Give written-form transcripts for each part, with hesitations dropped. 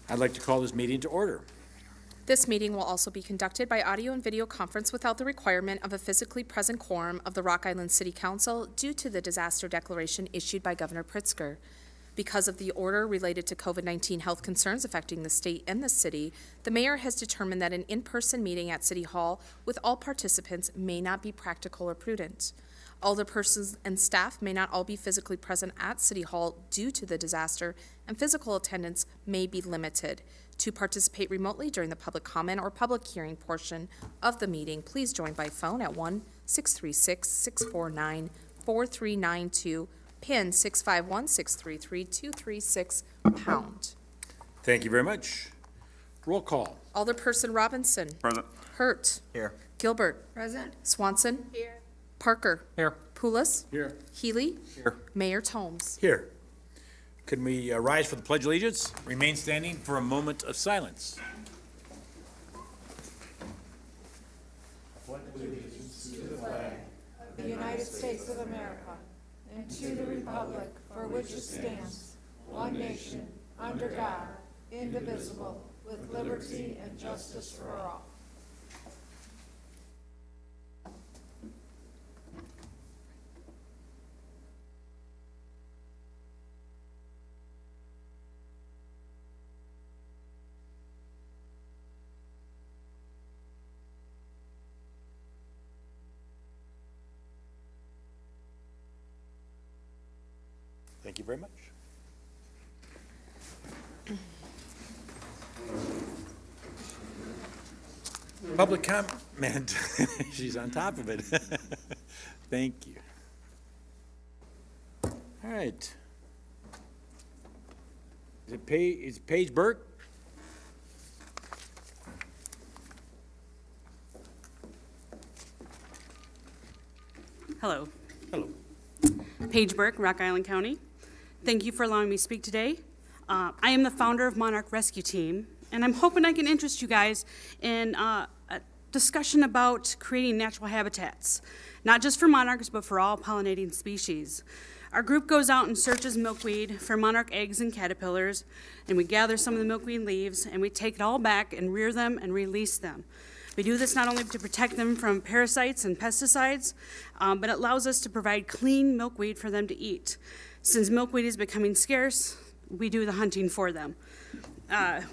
I'd like to call this meeting to order. This meeting will also be conducted by audio and video conference without the requirement of a physically present quorum of the Rock Island City Council due to the disaster declaration issued by Governor Pritzker. Because of the order related to COVID-19 health concerns affecting the state and the city, the mayor has determined that an in-person meeting at City Hall with all participants may not be practical or prudent. Alderpersons and staff may not all be physically present at City Hall due to the disaster, and physical attendance may be limited. To participate remotely during the public comment or public hearing portion of the meeting, please join by phone at 1-636-649-4392, PIN 651-633-236#. Thank you very much. Roll call. Alderperson Robinson. Present. Hurt. Here. Gilbert. Present. Swanson. Here. Parker. Here. Poulos. Here. Healy. Here. Mayor Tomes. Here. Could we rise for the Pledge of Allegiance? Remain standing for a moment of silence. The United States of America, and to the republic for which it stands, one nation, under God, indivisible, with liberty and justice for all. Thank you very much. Public comment. She's on top of it. Thank you. All right. Is it Paige Burke? Hello. Hello. Paige Burke, Rock Island County. Thank you for allowing me to speak today. I am the founder of Monarch Rescue Team, and I'm hoping I can interest you guys in a discussion about creating natural habitats, not just for monarchs, but for all pollinating species. Our group goes out and searches milkweed for monarch eggs and caterpillars, and we gather some of the milkweed leaves, and we take it all back and rear them and release them. We do this not only to protect them from parasites and pesticides, but it allows us to provide clean milkweed for them to eat. Since milkweed is becoming scarce, we do the hunting for them.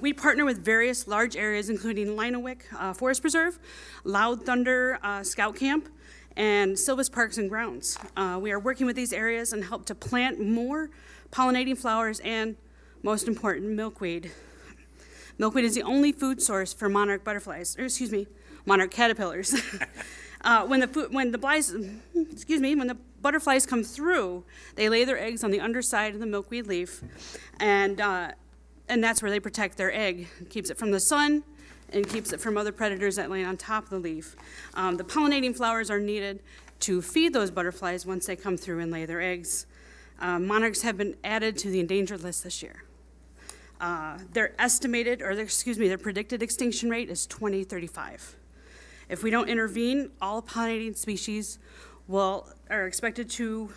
We partner with various large areas, including Linowick Forest Preserve, Loud Thunder Scout Camp, and Silvis Parks and Grounds. We are working with these areas and help to plant more pollinating flowers and, most important, milkweed. Milkweed is the only food source for monarch butterflies, or excuse me, monarch caterpillars. When the butterflies come through, they lay their eggs on the underside of the milkweed leaf, and that's where they protect their egg. It keeps it from the sun and keeps it from other predators that lay on top of the leaf. The pollinating flowers are needed to feed those butterflies once they come through and lay their eggs. Monarchs have been added to the endangered list this year. Their predicted extinction rate is 2035. If we don't intervene, all pollinating species are expected to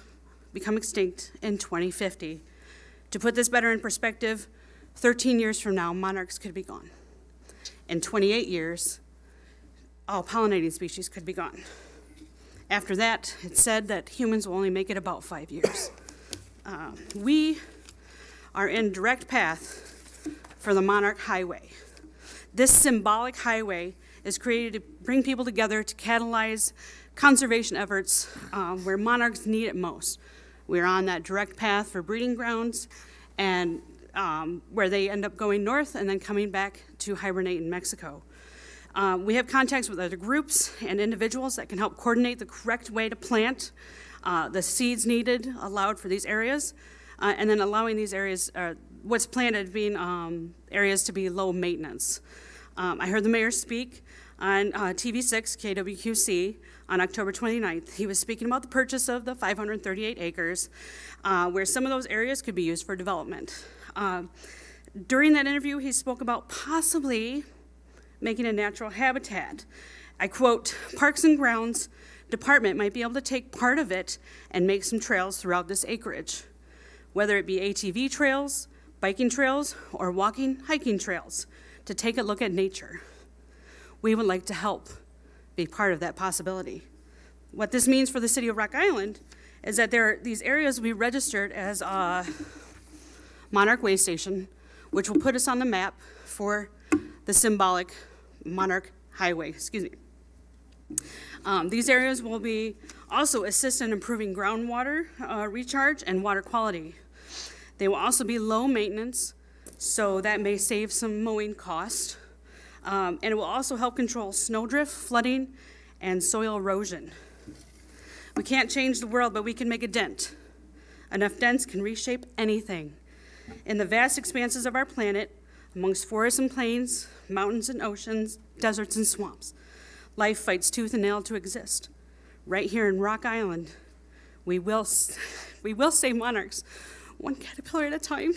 become extinct in 2050. To put this better in perspective, 13 years from now, monarchs could be gone. In 28 years, all pollinating species could be gone. After that, it's said that humans will only make it about 5 years. We are in direct path for the Monarch Highway. This symbolic highway is created to bring people together to catalyze conservation efforts where monarchs need it most. We're on that direct path for breeding grounds and where they end up going north and then coming back to hibernate in Mexico. We have contacts with other groups and individuals that can help coordinate the correct way to plant the seeds needed, allowed for these areas, and then allowing these areas, what's planted being areas to be low maintenance. I heard the mayor speak on TV6 KWQC on October 29th. He was speaking about the purchase of the 538 acres where some of those areas could be used for development. During that interview, he spoke about possibly making a natural habitat. I quote, "Parks and Grounds Department might be able to take part of it and make some trails throughout this acreage, whether it be ATV trails, biking trails, or walking, hiking trails to take a look at nature. We would like to help be part of that possibility. What this means for the city of Rock Island is that these areas will be registered as a Monarch Way Station, which will put us on the map for the symbolic Monarch Highway, These areas will be also assist in improving groundwater recharge and water quality. They will also be low maintenance, so that may save some mowing cost. And it will also help control snowdrift, flooding, and soil erosion. We can't change the world, but we can make a dent. Enough dents can reshape anything. In the vast expanses of our planet, amongst forests and plains, mountains and oceans, deserts and swamps, life fights tooth and nail to exist. Right here in Rock Island, we will save monarchs, one caterpillar at a time.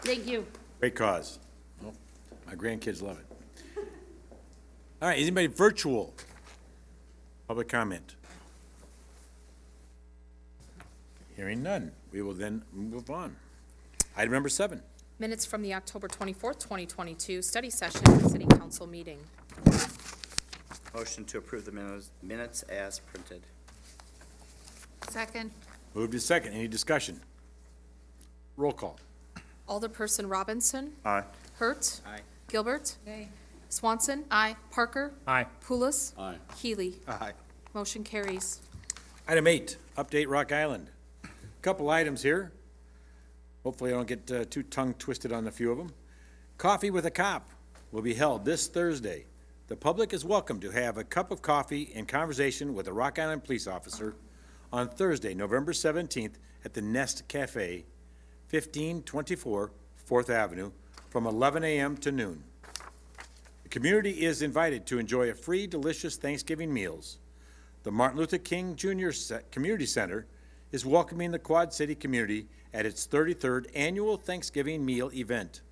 Thank you. Great cause. Well, my grandkids love it. All right, anybody virtual? Public comment? Hearing none, we will then move on. Item number 7. Minutes from the October 24th, 2022 study session at City Council meeting. Motion to approve the minutes as printed. Second. Moved to second. Any discussion? Roll call. Alderperson Robinson. Aye. Hurt. Aye. Gilbert. Nay. Swanson. Aye. Parker. Aye. Pulis. Aye. Healy. Aye. Motion carries. Item 8, update Rock Island. Couple items here. Hopefully I don't get too tongue twisted on a few of them. Coffee with a Cop will be held this Thursday. The public is welcome to have a cup of coffee and conversation with a Rock Island police officer on Thursday, November 17th at the Nest Cafe, 1524 4th Avenue, from 11 a.m. to noon. The community is invited to enjoy a free, delicious Thanksgiving meals. The Martin Luther King Jr. Community Center is welcoming the Quad City community at its 33rd annual Thanksgiving meal event.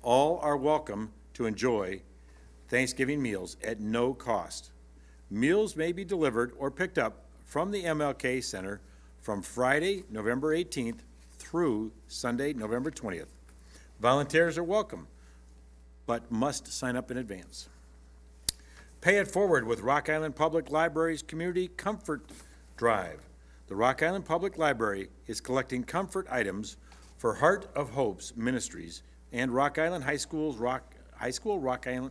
All are welcome to enjoy Thanksgiving meals at no cost. Meals may be delivered or picked up from the MLK Center from Friday, November 18th through Sunday, November 20th. Volunteers are welcome, but must sign up in advance. Pay it forward with Rock Island Public Library's Community Comfort Drive. The Rock Island Public Library is collecting comfort items for Heart of Hope's Ministries and Rock Island High School's Rock Island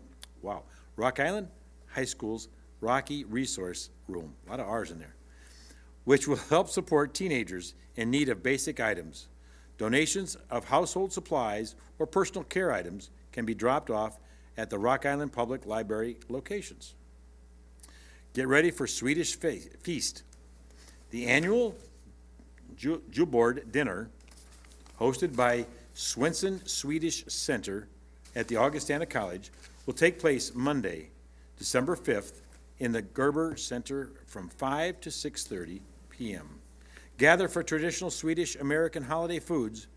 High School's Rocky Resource Room, a lot of R's in there, which will help support teenagers in need of basic items. Donations of household supplies or personal care items can be dropped off at the Rock Island Public Library locations. Get ready for Swedish Feast. The annual Julbord dinner, hosted by Swenson Swedish Center at the Augustana College, will take place Monday, December 5th, in the Gerber Center from 5 to 6:30 p.m. Gather for traditional Swedish American holiday foods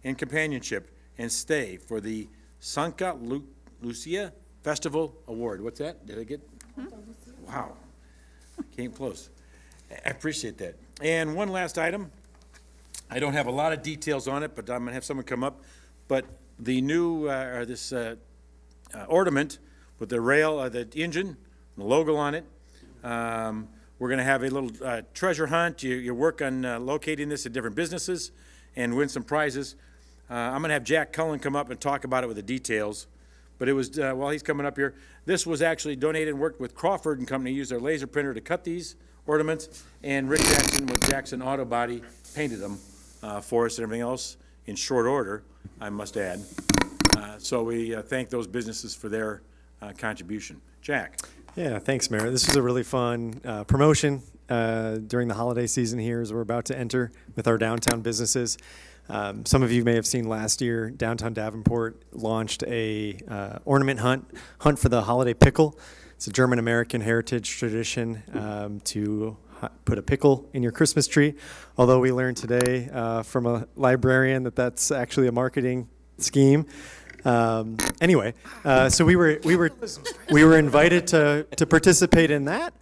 and companionship, and stay for the Sanka Lucia Festival Award. What's that? Did I get? Wow. Came close. I appreciate that. And one last item. I don't have a lot of details on it, but I'm going to have someone come up. But the new, ornament with the rail, the engine, the logo on it, we're going to have a little treasure hunt. You work on locating this at different businesses and win some prizes. I'm going to have Jack Cullen come up and talk about it with the details. But it was, while he's coming up here, this was actually donated and worked with Crawford and Company, used their laser printer to cut these ornaments, and Rick Jackson with Jackson Auto Body painted them for us and everything else in short order, I must add. So we thank those businesses for their contribution. Jack? Yeah, thanks, Mayor. This was a really fun promotion during the holiday season here as we're about to enter with our downtown businesses. Some of you may have seen last year, Downtown Davenport launched a ornament hunt for the holiday pickle. It's a German-American heritage tradition to put a pickle in your Christmas tree, although we learned today from a librarian that that's actually a marketing scheme. Anyway, so we were invited to participate in that.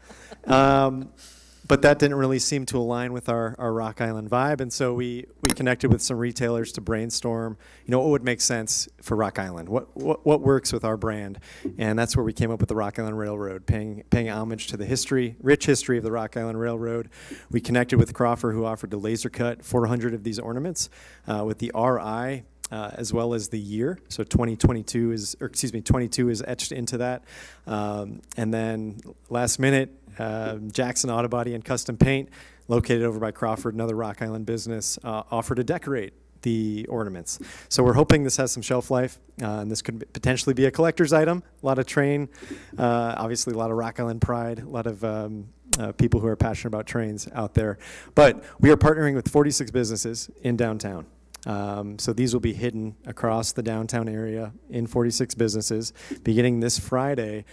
but that didn't really seem to align with our Rock Island vibe, and so we connected with some retailers to brainstorm, what would make sense for Rock Island, what works with our brand, and that's where we came up with the Rock Island Railroad, paying homage to the rich history of the Rock Island Railroad. We connected with Crawford, who offered to laser cut 400 of these ornaments with the RI. As well as the year, so 22 is etched into that, and then last minute, Jackson Auto Body and Custom Paint, located over by Crawford, another Rock Island business, offered to decorate the ornaments. So we're hoping this has some shelf life, and this could potentially be a collector's item. A lot of train, obviously a lot of Rock Island pride, a lot of people who are passionate about trains out there. But we are partnering with 46 businesses in downtown. So these will be hidden across the downtown area in 46 businesses. Beginning this Friday,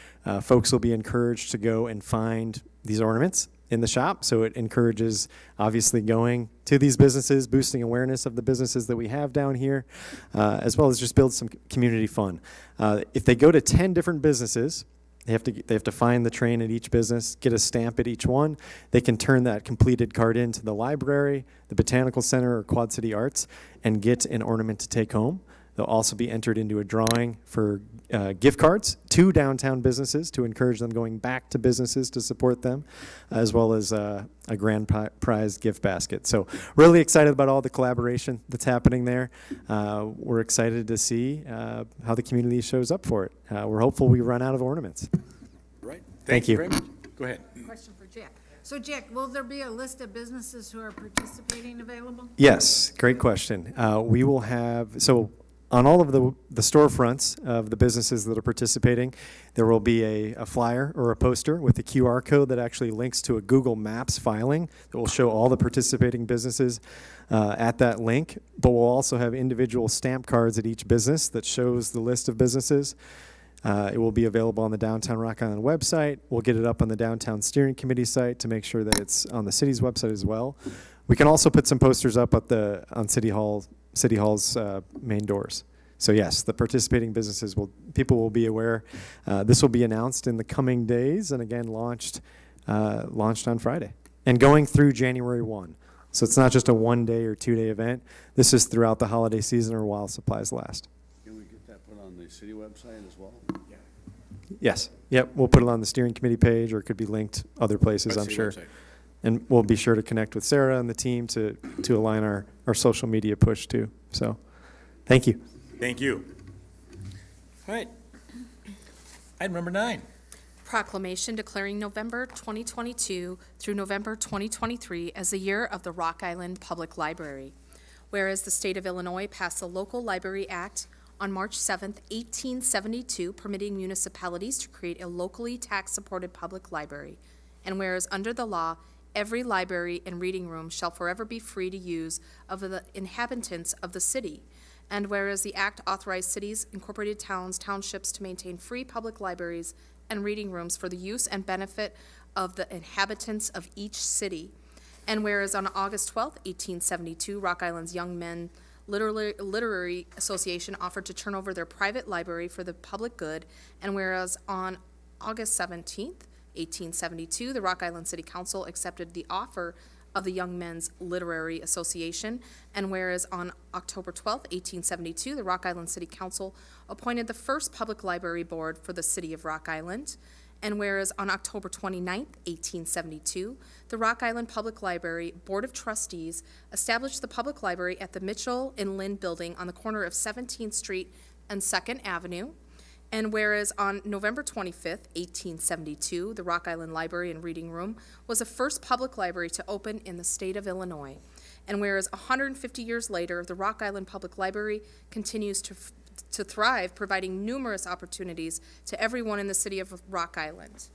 folks will be encouraged to go and find these ornaments in the shop. So it encourages, obviously, going to these businesses, boosting awareness of the businesses that we have down here, as well as just build some community fun. If they go to 10 different businesses, they have to find the train at each business, get a stamp at each one. They can turn that completed card into the library, the Botanical Center, or Quad City Arts, and get an ornament to take home. They'll also be entered into a drawing for gift cards to downtown businesses to encourage them going back to businesses to support them, as well as a grand prize gift basket. So really excited about all the collaboration that's happening there. We're excited to see how the community shows up for it. We're hopeful we run out of ornaments. Right. Thank you. Very much. Go ahead. Question for Jack. So Jack, will there be a list of businesses who are participating available? Yes, great question. We will have, so on all of the storefronts of the businesses that are participating, there will be a flyer or a poster with a QR code that actually links to a Google Maps filing that will show all the participating businesses at that link. But we'll also have individual stamp cards at each business that shows the list of businesses. It will be available on the Downtown Rock Island website. We'll get it up on the Downtown Steering Committee site to make sure that it's on the city's website as well. We can also put some posters up on City Hall's main doors. So yes, the participating businesses people will be aware. This will be announced in the coming days, and again launched on Friday, and going through January 1. So it's not just a 1-day or 2-day event. This is throughout the holiday season or while supplies last. Can we get that put on the city website as well? Yes. Yep. We'll put it on the steering committee page, or it could be linked other places, I'm City sure. website. And we'll be sure to connect with Sarah and the team to align our social media push too. So, thank you. Thank you. All right. Item number 9. Proclamation declaring November 2022 through November 2023 as the year of the Rock Island Public Library. Whereas the state of Illinois passed the Local Library Act on March 7th, 1872, permitting municipalities to create a locally tax-supported public library. And whereas under the law, every library and reading room shall forever be free to use of the inhabitants of the city. And whereas the act authorized cities, incorporated towns, townships to maintain free public libraries and reading rooms for the use and benefit of the inhabitants of each city. And whereas on August 12, 1872, Rock Island's Young Men Literary Association offered to turn over their private library for the public good. And whereas on August 17th, 1872, the Rock Island City Council accepted the offer of the Young Men's Literary Association. And whereas on October 12, 1872, the Rock Island City Council appointed the first public library board for the city of Rock Island. And whereas on October 29, 1872, the Rock Island Public Library Board of Trustees established the public library at the Mitchell and Lynn Building on the corner of 17th Street and 2nd Avenue. And whereas on November 25th, 1872, the Rock Island Library and Reading Room was the first public library to open in the state of Illinois. And whereas 150 years later, the Rock Island Public Library continues to thrive, providing numerous opportunities to everyone in the city of Rock Island.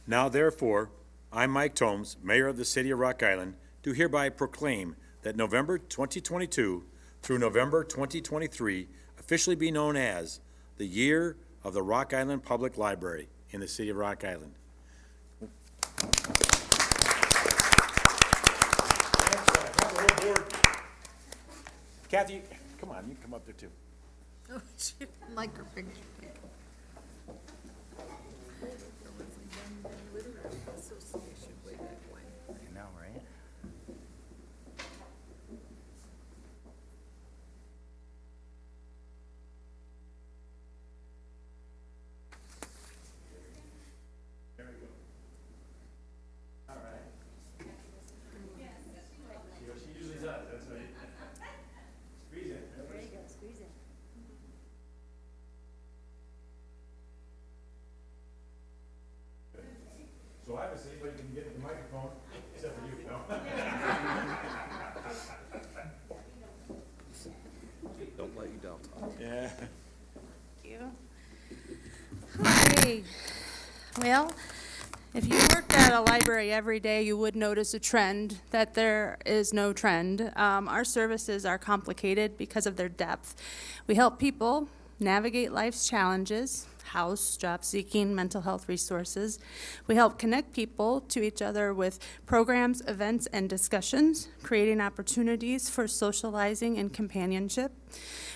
Now therefore, I, Mike Tomes, Mayor of the City of Rock Island, do hereby proclaim that November 2022 through November 2023 officially be known as the Year of the Rock Island Public Library in the City of Rock Island. Kathy, come on, you can come up there too. Oh, shoot, like her picture. Literary Association. honest, anybody can get the microphone, except for you, no? Don't let you down, Tom. Yeah. Okay. Well, if you worked at a library every day, you would notice a trend that there is no trend. Our services are complicated because of their depth. We help people navigate life's challenges, house, job seeking, mental health resources. We help connect people to each other with programs, events, and discussions, creating opportunities for socializing and companionship.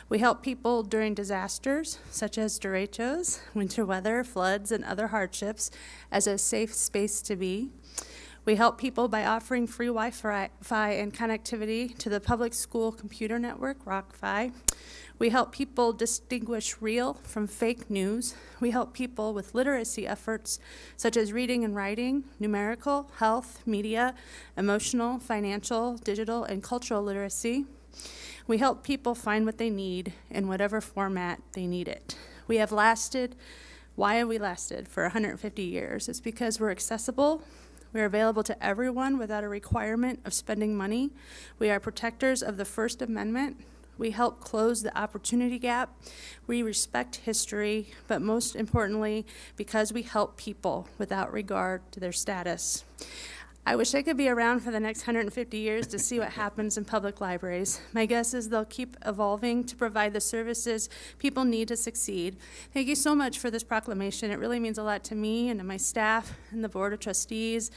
We help people during disasters, such as derechos, winter weather, floods, and other hardships, as a safe space to be. We help people by offering free Wi-Fi and connectivity to the public school computer network, RockFi. We help people distinguish real from fake news. We help people with literacy efforts, such as reading and writing, numerical, health, media, emotional, financial, digital, and cultural literacy. We help people find what they need in whatever format they need it. We have lasted, why have we lasted for 150 years? It's because we're accessible. We're available to everyone without a requirement of spending money. We are protectors of the First Amendment. We help close the opportunity gap. We respect history, but most importantly, because we help people without regard to their status. I wish I could be around for the next 150 years to see what happens in public libraries. My guess is they'll keep evolving to provide the services people need to succeed. Thank you so much for this proclamation. It really means a lot to me and to my staff and the Board of Trustees,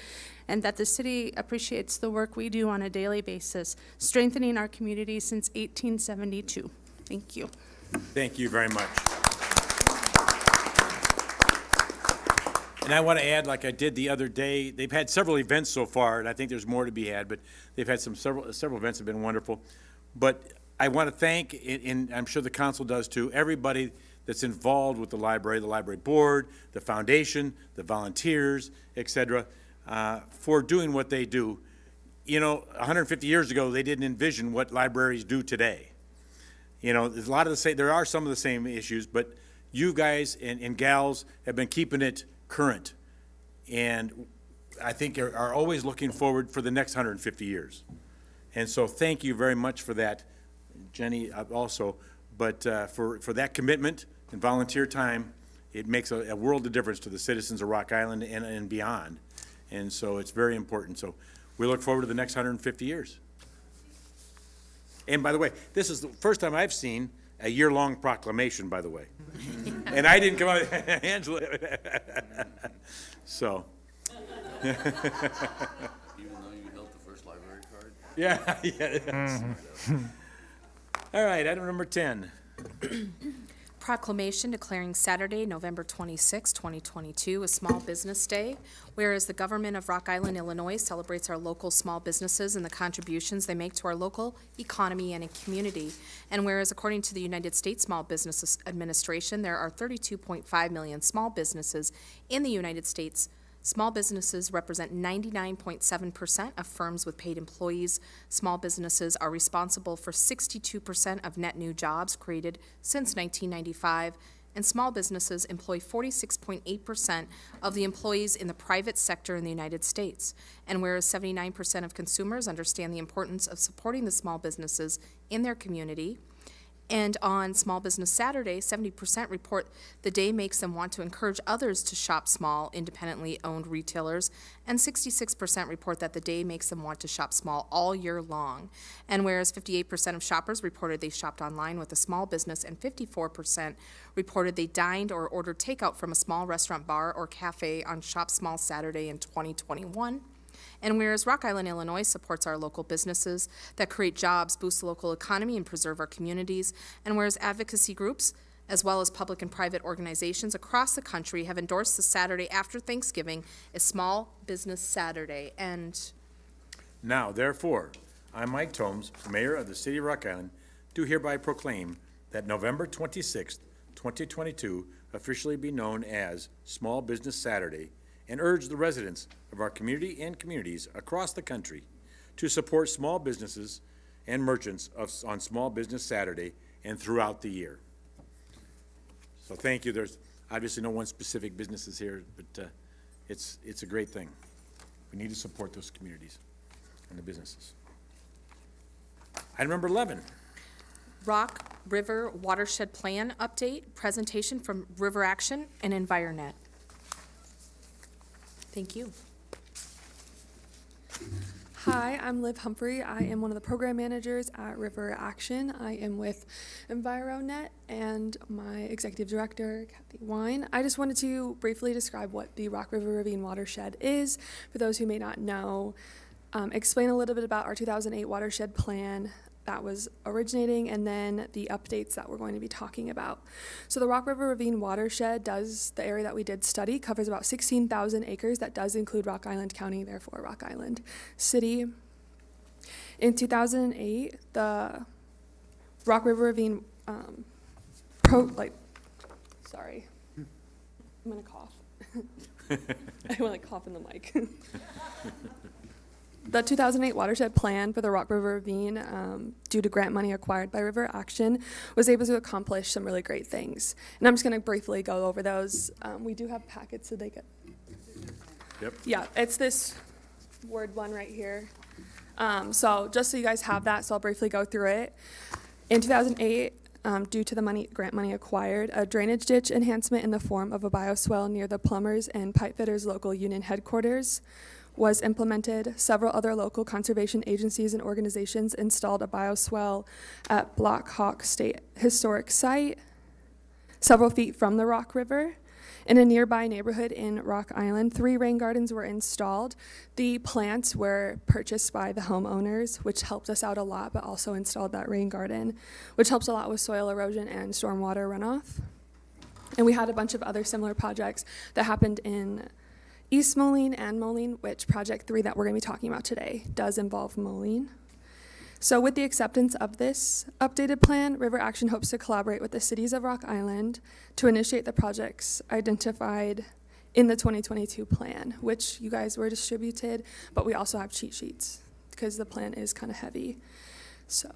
and that the city appreciates the work we do on a daily basis, strengthening our community since 1872. Thank you. Thank you very much. And I want to add, like I did the other day, they've had several events so far, and I think there's more to be had, but they've had several events have been wonderful. But I want to thank, and I'm sure the council does too, everybody that's involved with the library board, the foundation, the volunteers, et cetera, for doing what they do. You know, 150 years ago, they didn't envision what libraries do today. You know, there's a lot of the same, there are some of the same issues, but you guys and gals have been keeping it current, and I think are always looking forward for the next 150 years. And so thank you very much for that, Jenny, also, but for that commitment and volunteer time, it makes a world of difference to the citizens of Rock Island and beyond. And so it's very important. So we look forward to the next 150 years. And by the way, this is the first time I've seen a year-long proclamation, by the way. And I didn't come out, Angela. So. Even though you held the first library card? Yeah, yeah. All right, item number 10. Proclamation declaring Saturday, November 26, 2022, a Small Business Day. Whereas the government of Rock Island, Illinois celebrates our local small businesses and the contributions they make to our local economy and community. And whereas according to the United States Small Business Administration, there are 32.5 million small businesses in the United States. Small businesses represent 99.7% of firms with paid employees. Small businesses are responsible for 62% of net new jobs created since 1995, and small businesses employ 46.8% of the employees in the private sector in the United States. And whereas 79% of consumers understand the importance of supporting the small businesses in their community, and on Small Business Saturday, 70% report the day makes them want to encourage others to shop small, independently owned retailers, and 66% report that the day makes them want to shop small all year long. And whereas 58% of shoppers reported they shopped online with a small business, and 54% reported they dined or ordered takeout from a small restaurant, bar, or cafe on Shop Small Saturday in 2021. And whereas Rock Island, Illinois supports our local businesses that create jobs, boost the local economy, and preserve our communities, and whereas advocacy groups, as well as public and private organizations across the country, have endorsed the Saturday after Thanksgiving as Small Business Saturday. And Now, therefore, I, Mike Tomes, Mayor of the City of Rock Island, do hereby proclaim that November 26th, 2022 officially be known as Small Business Saturday, and urge the residents of our community and communities across the country to support small businesses and merchants on Small Business Saturday and throughout the year. So thank you. There's obviously no one specific businesses here, but it's a great thing. We need to support those communities and the businesses. Item number 11, Rock River Watershed Plan Update, presentation from River Action and EnviroNet. Thank you. Hi, I'm Liv Humphrey. I am one of the program managers at River Action. I am with EnviroNet and my executive director, Kathy Wine. I just wanted to briefly describe what the Rock River Ravine Watershed is, for those who may not know. Explain a little bit about our 2008 watershed plan that was originating, and then the updates that we're going to be talking about. So the Rock River Ravine Watershed the area that we did study covers about 16,000 acres. That does include Rock Island County, therefore Rock Island City. In 2008, the Rock River Ravine, sorry, I'm gonna cough. I want to cough in the mic. The 2008 watershed plan for the Rock River Ravine, due to grant money acquired by River Action, was able to accomplish some really great things. And I'm just going to briefly go over those. We do have packets so they get. Yep. Yeah, it's this Word one right here. So just so you guys have that, so I'll briefly go through it. In 2008, due to the grant money acquired, a drainage ditch enhancement in the form of a bioswale near the plumbers and pipe fitters local union headquarters was implemented. Several other local conservation agencies and organizations installed a bioswale at Black Hawk State Historic Site, several feet from the Rock River. In a nearby neighborhood in Rock Island, 3 rain gardens were installed. The plants were purchased by the homeowners, which helped us out a lot, but also installed that rain garden, which helps a lot with soil erosion and stormwater runoff. And we had a bunch of other similar projects that happened in East Moline and Moline, which project 3 that we're going to be talking about today does involve Moline. So with the acceptance of this updated plan, River Action hopes to collaborate with the cities of Rock Island to initiate the projects identified in the 2022 plan, which you guys were distributed, but we also have cheat sheets because the plan is kind of heavy. So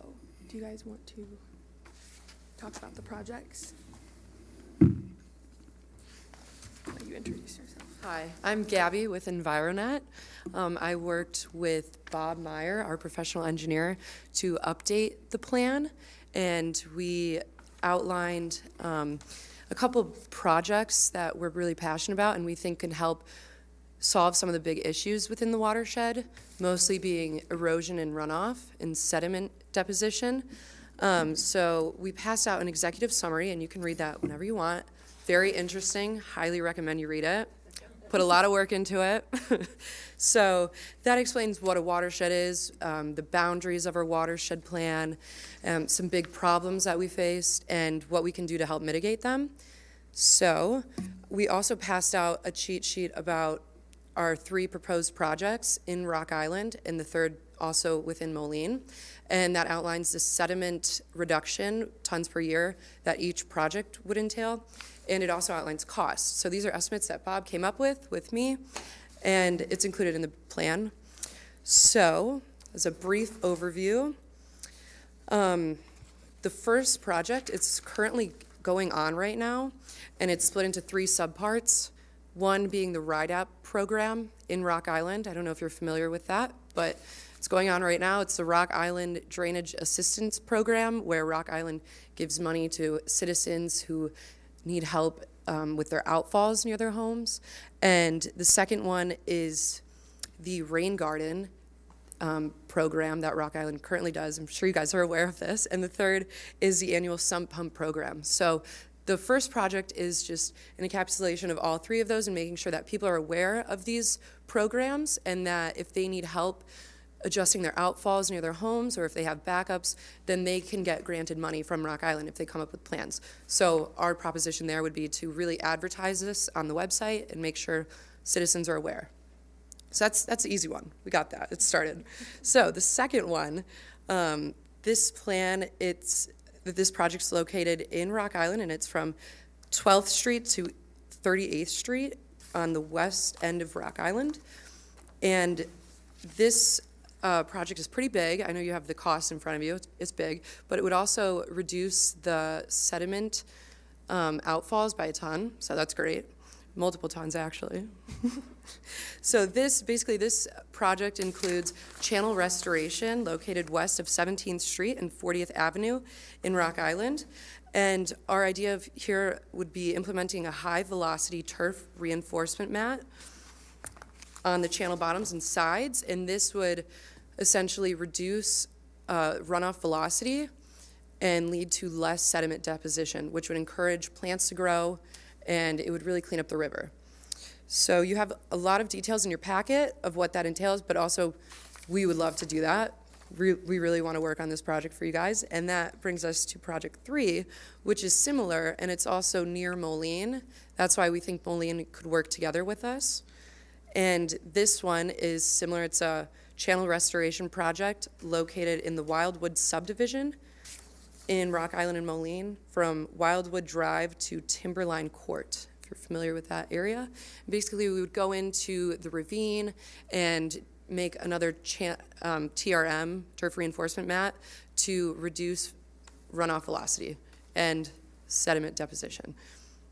do you guys want to talk about the projects? Let you introduce yourself. Hi, I'm Gabby with EnviroNet. I worked with Bob Meyer, our professional engineer, to update the plan, and we outlined a couple projects that we're really passionate about and we think can help solve some of the big issues within the watershed, mostly being erosion and runoff and sediment deposition. So we passed out an executive summary, and you can read that whenever you want. Very interesting, highly recommend you read it. Put a lot of work into it. So that explains what a watershed is, the boundaries of our watershed plan, some big problems that we faced, and what we can do to help mitigate them. So we also passed out a cheat sheet about our 3 proposed projects in Rock Island, and the 3rd also within Moline. And that outlines the sediment reduction, tons per year, that each project would entail. And it also outlines costs. So these are estimates that Bob came up with me, and it's included in the plan. So, as a brief overview, the first project, it's currently going on right now, and it's split into 3 subparts. One being the RIDAP program in Rock Island. I don't know if you're familiar with that, but it's going on right now. It's the Rock Island Drainage Assistance Program, where Rock Island gives money to citizens who need help with their outfalls near their homes. And the second one is the Rain Garden program that Rock Island currently does. I'm sure you guys are aware of this. And the third is the annual sump pump program. So the first project is just an encapsulation of all 3 of those and making sure that people are aware of these programs, and that if they need help adjusting their outfalls near their homes, or if they have backups, then they can get granted money from Rock Island if they come up with plans. So our proposition there would be to really advertise this on the website and make sure citizens are aware. So that's the easy one. We got that. It started. So the second one, this plan, this project's located in Rock Island, and it's from 12th Street to 38th Street on the west end of Rock Island. And this project is pretty big. I know you have the cost in front of you. It's big, but it would also reduce the sediment outfalls by a ton, so that's great. multiple tons, actually. So this project includes channel restoration located west of 17th Street and 40th Avenue in Rock Island. And our idea here would be implementing a high-velocity turf reinforcement mat on the channel bottoms and sides, and this would essentially reduce runoff velocity and lead to less sediment deposition, which would encourage plants to grow, and it would really clean up the river. So you have a lot of details in your packet of what that entails, but also we would love to do that. We really want to work on this project for you guys, and that brings us to Project 3, which is similar, and it's also near Moline. That's why we think Moline could work together with us. And this one is similar. It's a channel restoration project located in the Wildwood subdivision in Rock Island and Moline, from Wildwood Drive to Timberline Court, if you're familiar with that area. Basically, we would go into the ravine and make another TRM, turf reinforcement mat, to reduce runoff velocity and sediment deposition.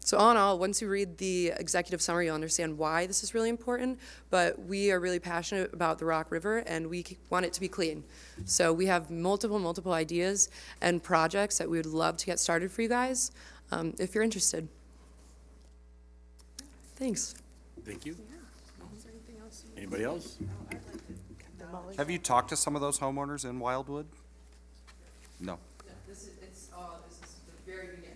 So all in all, once you read the executive summary, you'll understand why this is really important, but we are really passionate about the Rock River, and we want it to be clean. So we have multiple ideas and projects that we would love to get started for you guys, if you're interested. Thanks. Thank you. Anybody else? Have you talked to some of those homeowners in Wildwood? No. This is the very beginning.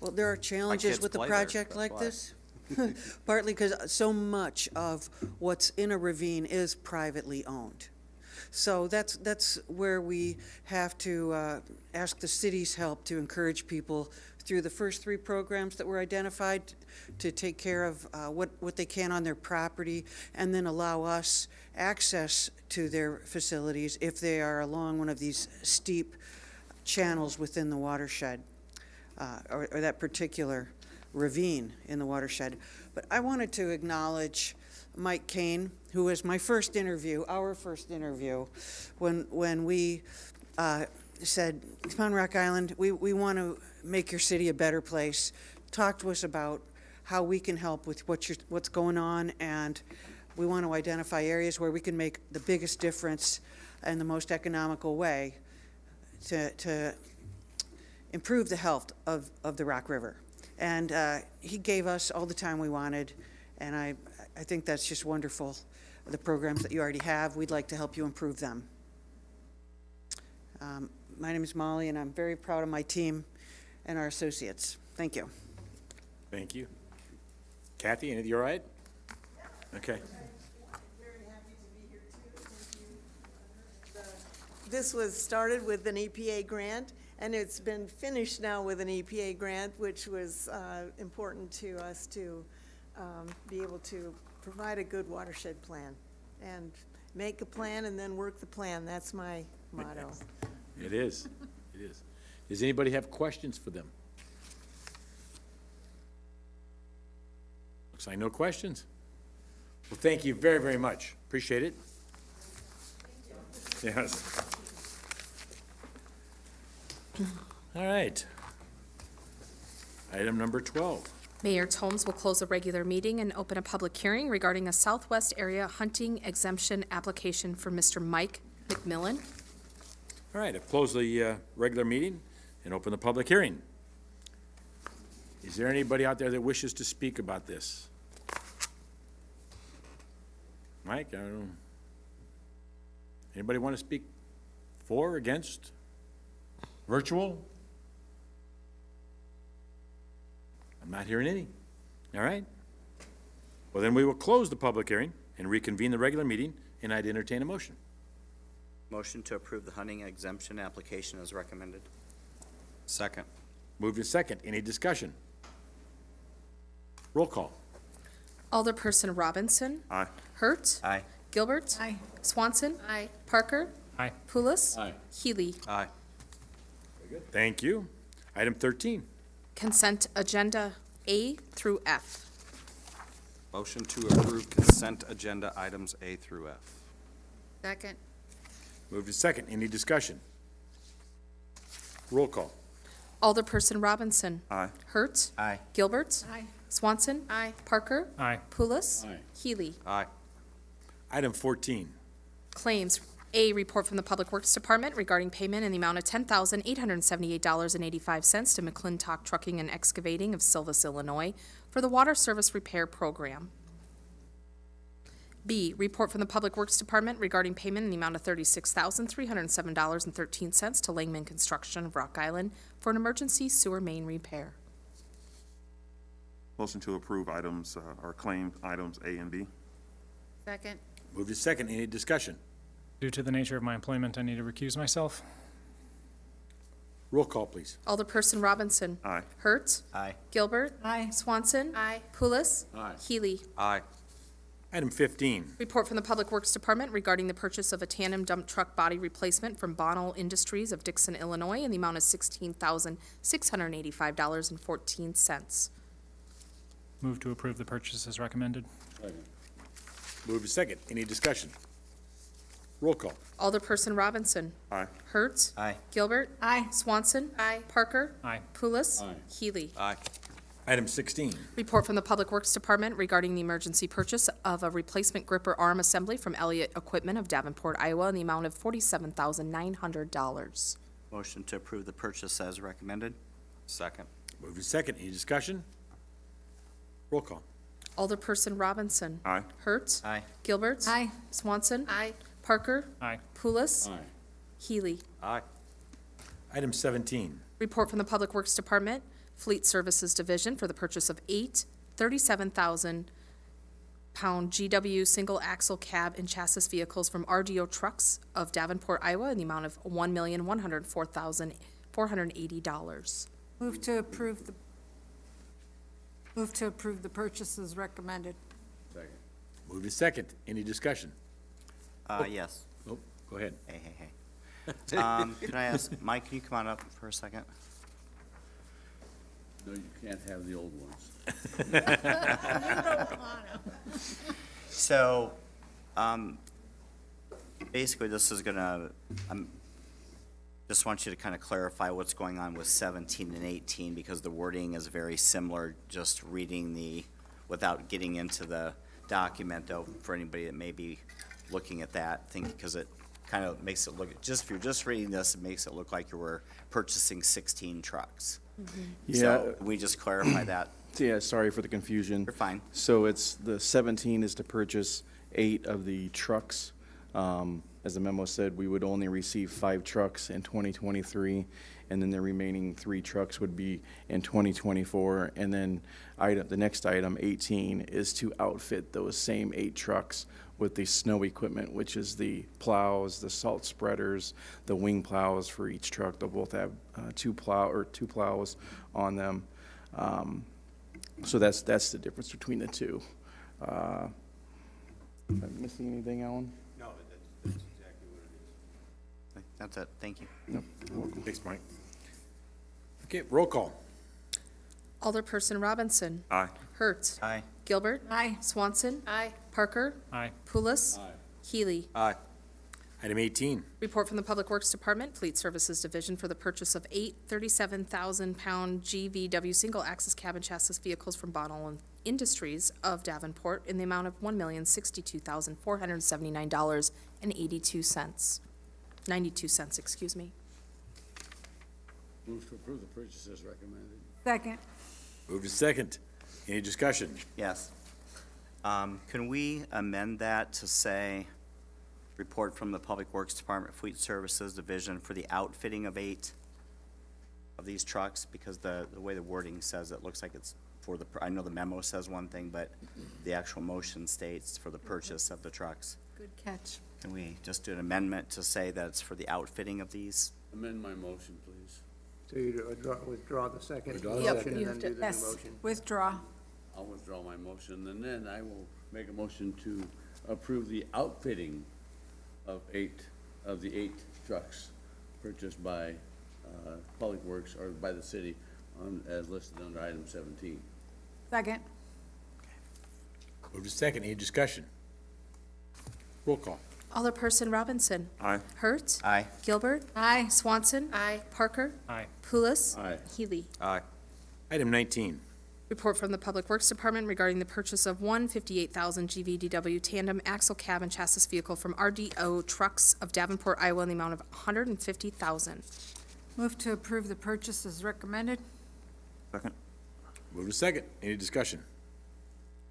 Well, there are kids challenges with a play there, project that's like why. this. Partly because so much of what's in a ravine is privately owned. So that's where we have to ask the city's help to encourage people through the first 3 programs that were identified to take care of what they can on their property, and then allow us access to their facilities if they are along one of these steep channels within the watershed, or that particular ravine in the watershed. But I wanted to acknowledge Mike Kane, who was my first interview, our first interview, when we said, come on, Rock Island, we want to make your city a better place. Talk to us about how we can help with what's going on, and we want to identify areas where we can make the biggest difference in the most economical way to improve the health of the Rock River. And he gave us all the time we wanted, and I think that's just wonderful. The programs that you already have, we'd like to help you improve them. My name is Molly, and I'm very proud of my team and our associates. Thank you. Thank you. Kathy, anything all right? Okay. This was started with an EPA grant, and it's been finished now with an EPA grant, which was important to us to be able to provide a good watershed plan and make a plan and then work the plan. That's my motto. It is. It is. Does anybody have questions for them? Looks like no questions. Well, thank you very, very much. Appreciate it. Yes. All right. Item number 12. Mayor Tomes will close a regular meeting and open a public hearing regarding a Southwest Area Hunting Exemption application for Mr. Mike McMillan. All right, I've closed the regular meeting and opened the public hearing. Is there anybody out there that wishes to speak about this? Mike, I don't know. Anybody want to speak for, against, virtual? I'm not hearing any. All right. Well, then we will close the public hearing and reconvene the regular meeting, and I'd entertain a motion. Motion to approve the hunting exemption application as recommended. Second. Moved and second. Any discussion? Roll call. Alderperson Robinson. Aye. Hurt. Aye. Gilbert. Aye. Swanson. Aye. Parker. Aye. Pulis. Aye. Healy. Aye. Thank you. Item 13. Consent agenda A through F. Motion to approve consent agenda items A through F. Second. Moved and second. Any discussion? Roll call. Alderperson Robinson. Aye. Hertz. Aye. Gilbert. Aye. Swanson. Aye. Parker. Aye. Pulis. Aye. Healy. Aye. Item 14, Claims. A, report from the Public Works Department regarding payment in the amount of $10,878.85 to McClintock Trucking and Excavating of Silvis, Illinois, for the Water Service Repair Program. B, report from the Public Works Department regarding payment in the amount of $36,307.13 to Langman Construction of Rock Island for an emergency sewer main repair. Motion to approve items, or claim items A and B. Second. moved to second, any discussion? Due to the nature of my employment, I need to recuse myself. Roll call, please. Alderperson Robinson. Aye. Hertz. Aye. Gilbert. Aye. Swanson. Aye. Pulis. Aye. Healy. Aye. Item 15, Report from the Public Works Department regarding the purchase of a tandem dump truck body replacement from Bonnell Industries of Dixon, Illinois, in the amount of $16,685.14. Move to approve the purchase as recommended. moved to second, any discussion? Roll call. Alderperson Robinson. Aye. Hertz. Aye. Gilbert. Aye. Swanson. Aye. Parker. Aye. Pulis. Aye. Healy. Aye. Item 16, Report from the Public Works Department regarding the emergency purchase of a replacement gripper arm assembly from Elliott Equipment of Davenport, Iowa, in the amount of $47,900. Motion to approve the purchase as recommended. Second. moved to second, any discussion? Roll call. Alderperson Robinson. Aye. Hertz. Aye. Gilbert. Aye. Swanson. Aye. Parker. Aye. Pulis. Aye. Healy. Aye. Report Item 17, from the Public Works Department, Fleet Services Division, for the purchase of 8 37,000-pound GW single-axle cab and chassis vehicles from RDO Trucks of Davenport, Iowa, in the amount of $1,104,480. Move to approve the purchase as recommended. moved to second, any discussion? Yes. Oh, go ahead. Hey, hey, hey. Can I ask, Mike, can you come on up for a second? No, you can't have the old ones. So, basically, this is just want you to kind of clarify what's going on with 17 and 18, because the wording is very similar, just reading without getting into the document, though, for anybody that may be looking at that, because it kind of makes it look, if you're just reading this, it makes it look like you were purchasing 16 trucks. So, we just clarify that. Yeah, sorry for the confusion. You're fine. So it's, the 17 is to purchase 8 of the trucks. As the memo said, we would only receive 5 trucks in 2023, and then the remaining 3 trucks would be in 2024. And then the next item, 18, is to outfit those same 8 trucks with the snow equipment, which is the plows, the salt spreaders, the wing plows for each truck. They'll both have 2 plows on them. So that's the difference between the two. Am I missing anything, Alan? No, that's exactly what it That's it, thank you. Nope. is. Thanks, Mike. Okay, roll call. Alderperson Robinson. Aye. Hertz. Aye. Gilbert. Aye. Swanson. Aye. Parker. Aye. Pulis. Healy. Aye. Item 18, Report from the Public Works Department, Fleet Services Division, for the purchase of 8 37,000-pound GVW single-axis cab and chassis vehicles from Bonnell Industries of Davenport in the amount of $1,062,479.82. 92 cents, excuse me. Move to approve the purchase as recommended. Second. moved to second, any discussion? Yes. Can we amend that to say, report from the Public Works Department, Fleet Services Division for the outfitting of 8 of these trucks? Because the way the wording says, it looks like it's for I know the memo says one thing, but the actual motion states for the purchase of the trucks. Good catch. Can we just do an amendment to say that it's for the outfitting of these? Amend my motion, please. So you withdraw the second Withdraw the motion second. and You then have do to- the new Yes. motion? Withdraw. I'll withdraw my motion, and then I will make a motion to approve the outfitting of 8 of the 8 trucks purchased by Public Works or by the city as listed under item 17. Second. Moved to second, any discussion? Roll call. Alderperson Robinson. Aye. Hertz. Aye. Gilbert. Aye. Swanson. Aye. Parker. Aye. Pulis. Aye. Healy. Aye. Item 19, Report from the Public Works Department regarding the purchase of one 58,000 GVDW tandem axle cab and chassis vehicle from RDO Trucks of Davenport, Iowa, in the amount of $150,000. Move to approve the purchase as recommended. Second. move to second. Any discussion?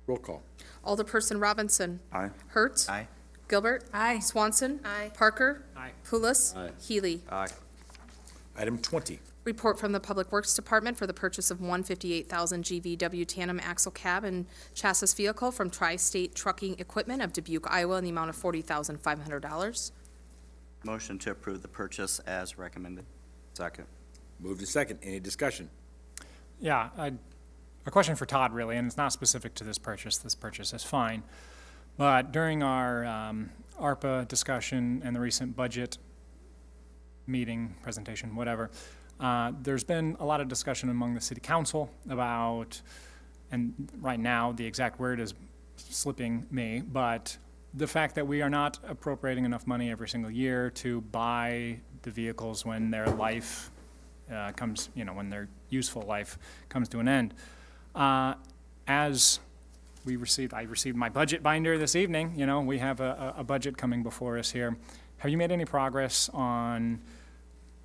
Roll call. Alderperson Robinson. Aye. Hertz. Aye. Gilbert. Aye. Swanson. Aye. Parker. Aye. Pulis. Aye. Healy. Aye. Item 20, Report from the Public Works Department for the purchase of one 58,000 GVW tandem axle cab and chassis vehicle from Tri-State Trucking Equipment of Dubuque, Iowa, in the amount of $40,500. Motion to approve the purchase as recommended. Second. move to second. Any discussion? Yeah, a question for Todd, really, and it's not specific to this purchase. This purchase is fine. But during our ARPA discussion and the recent budget meeting, presentation, whatever, there's been a lot of discussion among the city council about, and right now, the exact word is slipping me, but the fact that we are not appropriating enough money every single year to buy the vehicles when their life comes, when their useful life comes to an end. As I received my budget binder this evening, we have a budget coming before us here. Have you made any progress on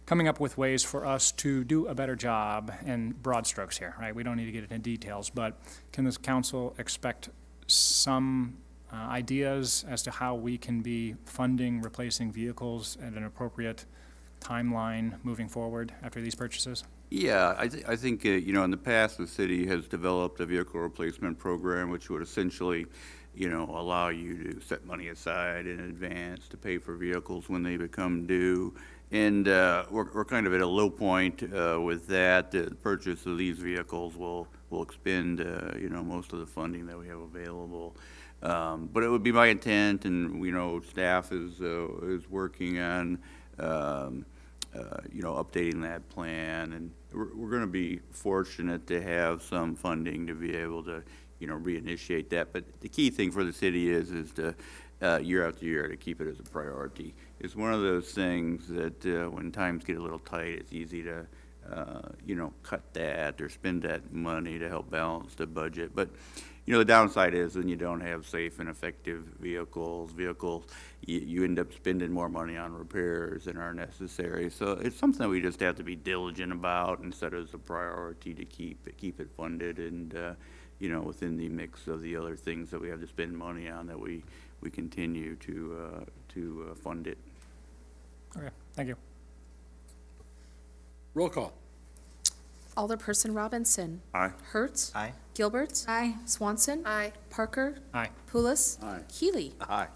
coming up with ways for us to do a better job, and broad strokes here, right? We don't need to get into details, but can this council expect some ideas as to how we can be funding replacing vehicles at an appropriate timeline moving forward after these purchases? Yeah, I think, in the past, the city has developed a vehicle replacement program, which would essentially, allow you to set money aside in advance to pay for vehicles when they become due. And we're kind of at a low point with that. The purchase of these vehicles will expend, most of the funding that we have available. But it would be my intent, and, staff is working on, updating that plan. And we're going to be fortunate to have some funding to be able to, reinitiate that. But the key thing for the city is to, year after year, to keep it as a priority. It's one of those things that when times get a little tight, it's easy to, cut that or spend that money to help balance the budget. But, the downside is when you don't have safe and effective vehicles, you end up spending more money on repairs than are necessary. So it's something that we just have to be diligent about and set as a priority to keep it funded and, within the mix of the other things that we have to spend money on, that we continue to fund it. Okay, thank you. Roll call. Alderperson Robinson. Aye. Hertz. Aye. Gilbert. Aye. Swanson. Aye. Parker. Aye. Pulis. Aye. Healy. Aye.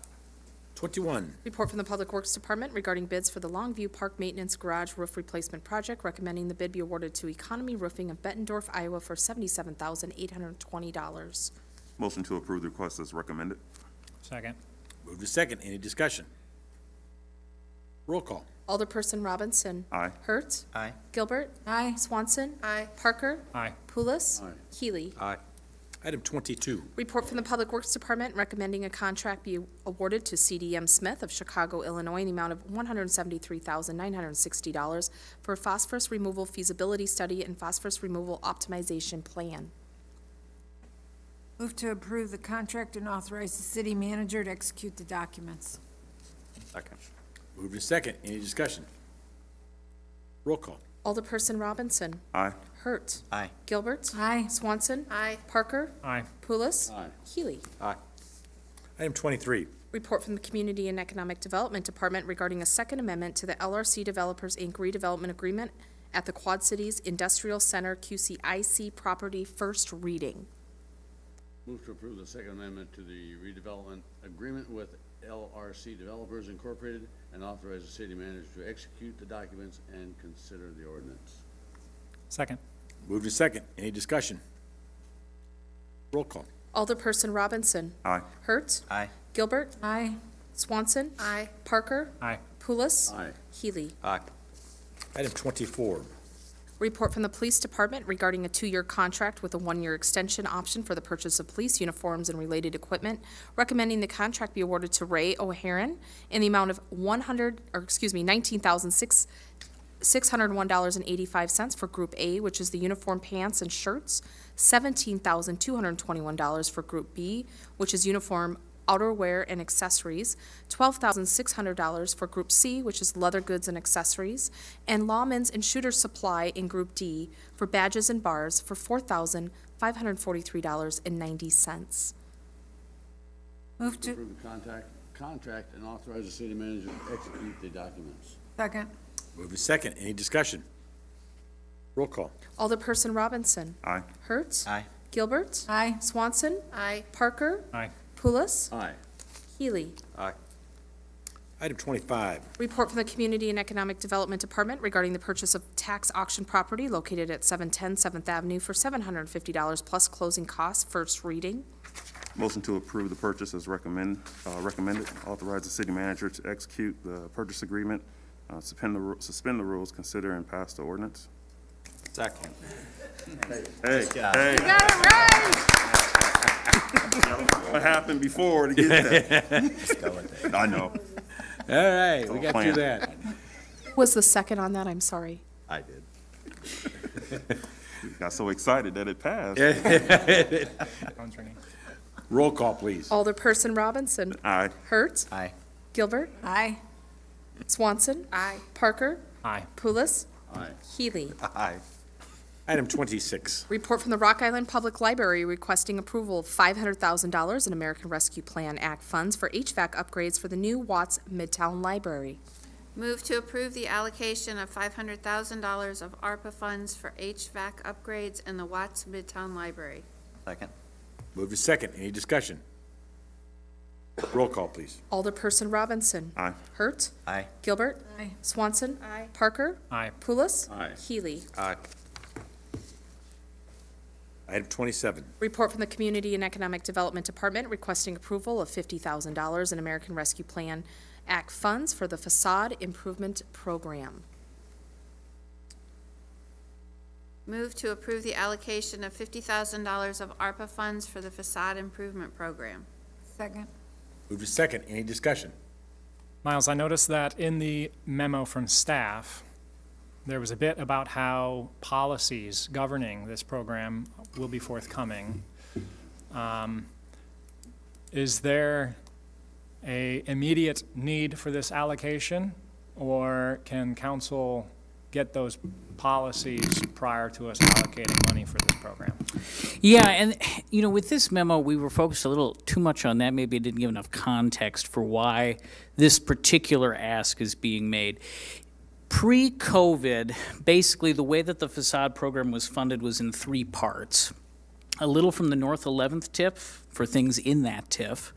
21, Report from the Public Works Department regarding bids for the Longview Park Maintenance Garage Roof Replacement Project, recommending the bid be awarded to Economy Roofing of Bettendorf, Iowa for $77,820. Motion to approve the request as recommended. Second. move to second. Any discussion? Roll call. Alderperson Robinson. Aye. Hertz. Aye. Gilbert. Aye. Swanson. Aye. Parker. Aye. Pulis. Aye. Healy. Aye. Item 22, Report from the Public Works Department recommending a contract be awarded to CDM Smith of Chicago, Illinois, in the amount of $173,960 for a phosphorus removal feasibility study and phosphorus removal optimization plan. Move to approve the contract and authorize the city manager to execute the documents. Second. move to second. Any discussion? Roll call. Alderperson Robinson. Aye. Hertz. Aye. Gilbert. Aye. Swanson. Aye. Parker. Aye. Pulis. Aye. Healy. Aye. Item 23, Report from the Community and Economic Development Department regarding a second amendment to the LRC Developers, Inc. redevelopment agreement at the Quad Cities Industrial Center QCIC property, first reading. Move to approve the second amendment to the redevelopment agreement with LRC Developers Incorporated and authorize the city manager to execute the documents and consider the ordinance. Second. move to second. Any discussion? Roll call. Alderperson Robinson. Aye. Hertz. Aye. Gilbert. Aye. Swanson. Aye. Parker. Aye. Pulis. Aye. Healy. Aye. Item 24, Report from the Police Department regarding a 2-year contract with a 1-year extension option for the purchase of police uniforms and related equipment, recommending the contract be awarded to Ray O'Haron in the amount of $19,601.85 for Group A, which is the uniform pants and shirts, $17,221 for Group B, which is uniform outerwear and accessories, $12,600 for Group C, which is leather goods and accessories, and Lawman's and Shooter Supply in Group D for badges and bars for $4,543.90. Move to, Approve the contract and authorize the city manager to execute the documents. second. Move to second. Any discussion? Roll call. Alderperson Robinson. Aye. Hertz. Aye. Gilbert. Aye. Swanson. Aye. Parker. Aye. Pulis. Aye. Healy. Aye. Item 25. Report from the Community and Economic Development Department regarding the purchase of tax auction property located at 710 7th Avenue for $750 plus closing costs, first reading. Motion to approve the purchase as recommended. Authorize the city manager to execute the purchase agreement, suspend the rules, consider and pass the ordinance. Second. Hey, job. hey. You got it right! What happened before to get that? Let's go with it. I know. All right, we Don't got plan. through that. Was the second on that? I'm sorry. I did. Got so excited that it passed. Phone's ringing. Roll call, please. Alderperson Robinson. Aye. Hertz. Aye. Gilbert. Aye. Swanson. Aye. Parker. Aye. Pulis. Aye. Healy. Aye. Item 26. Report from the Rock Island Public Library requesting approval of $500,000 in American Rescue Plan Act funds for HVAC upgrades for the new Watts Midtown Library. Move to approve the allocation of $500,000 of ARPA funds for HVAC upgrades in the Watts Midtown Library. Second. Move to second. Any discussion? Roll call, please. Alderperson Robinson. Aye. Hurt. Aye. Gilbert. Aye. Swanson. Aye. Parker. Aye. Pulis. Aye. Healy. Aye. Item 27. Report from the Community and Economic Development Department requesting approval of $50,000 in American Rescue Plan Act funds for the Facade Improvement Program. Move to approve the allocation of $50,000 of ARPA funds for the Facade Improvement Program. Second. Move to second. Any discussion? Miles, I noticed that in the memo from staff, there was a bit about how policies governing this program will be forthcoming. Is there a immediate need for this allocation, or can council get those policies prior to us allocating money for this program? Yeah, and, you know, with this memo, we were focused a little too much on that. Maybe it didn't give enough context for why this particular ask is being made. Pre-COVID, basically the way that the facade program was funded was in 3 parts. A little from the North 11th TIF for things in that TIF,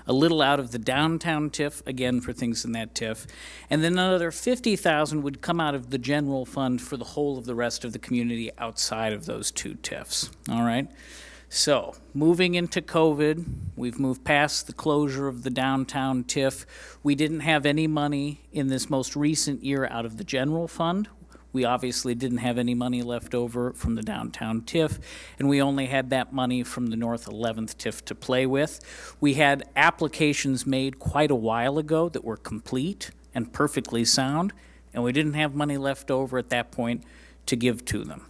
a little out of the downtown TIF, again for things in that TIF, and then another $50,000 would come out of the general fund for the whole of the rest of the community outside of those 2 TIFs, all right? So, moving into COVID, we've moved past the closure of the downtown TIF. We didn't have any money in this most recent year out of the general fund. We obviously didn't have any money left over from the downtown TIF, and we only had that money from the North 11th TIF to play with. We had applications made quite a while ago that were complete and perfectly sound, and we didn't have money left over at that point to give to them.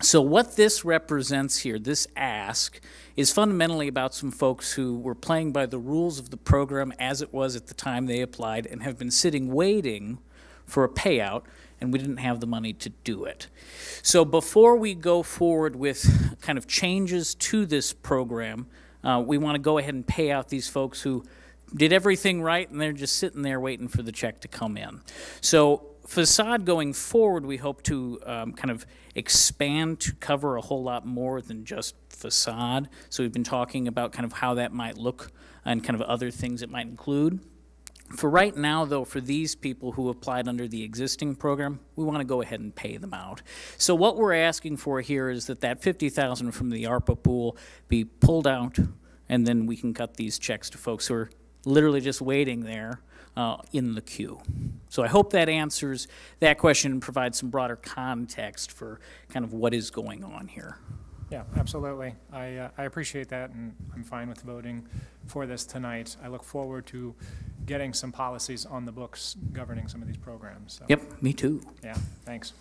So what this represents here, this ask, is fundamentally about some folks who were playing by the rules of the program as it was at the time they applied and have been sitting waiting for a payout, and we didn't have the money to do it. So before we go forward with kind of changes to this program, we want to go ahead and pay out these folks who did everything right and they're just sitting there waiting for the check to come in. So facade going forward, we hope to kind of expand to cover a whole lot more than just facade. So we've been talking about kind of how that might look and kind of other things it might include. For right now, though, for these people who applied under the existing program, we want to go ahead and pay them out. So what we're asking for here is that $50,000 from the ARPA pool be pulled out, and then we can cut these checks to folks who are literally just waiting there in the queue. So I hope that answers that question and provides some broader context for kind of what is going on here. Yeah, absolutely. I appreciate that, and I'm fine with voting for this tonight. I look forward to getting some policies on the books governing some of these programs. So, Yep, me too. yeah, thanks.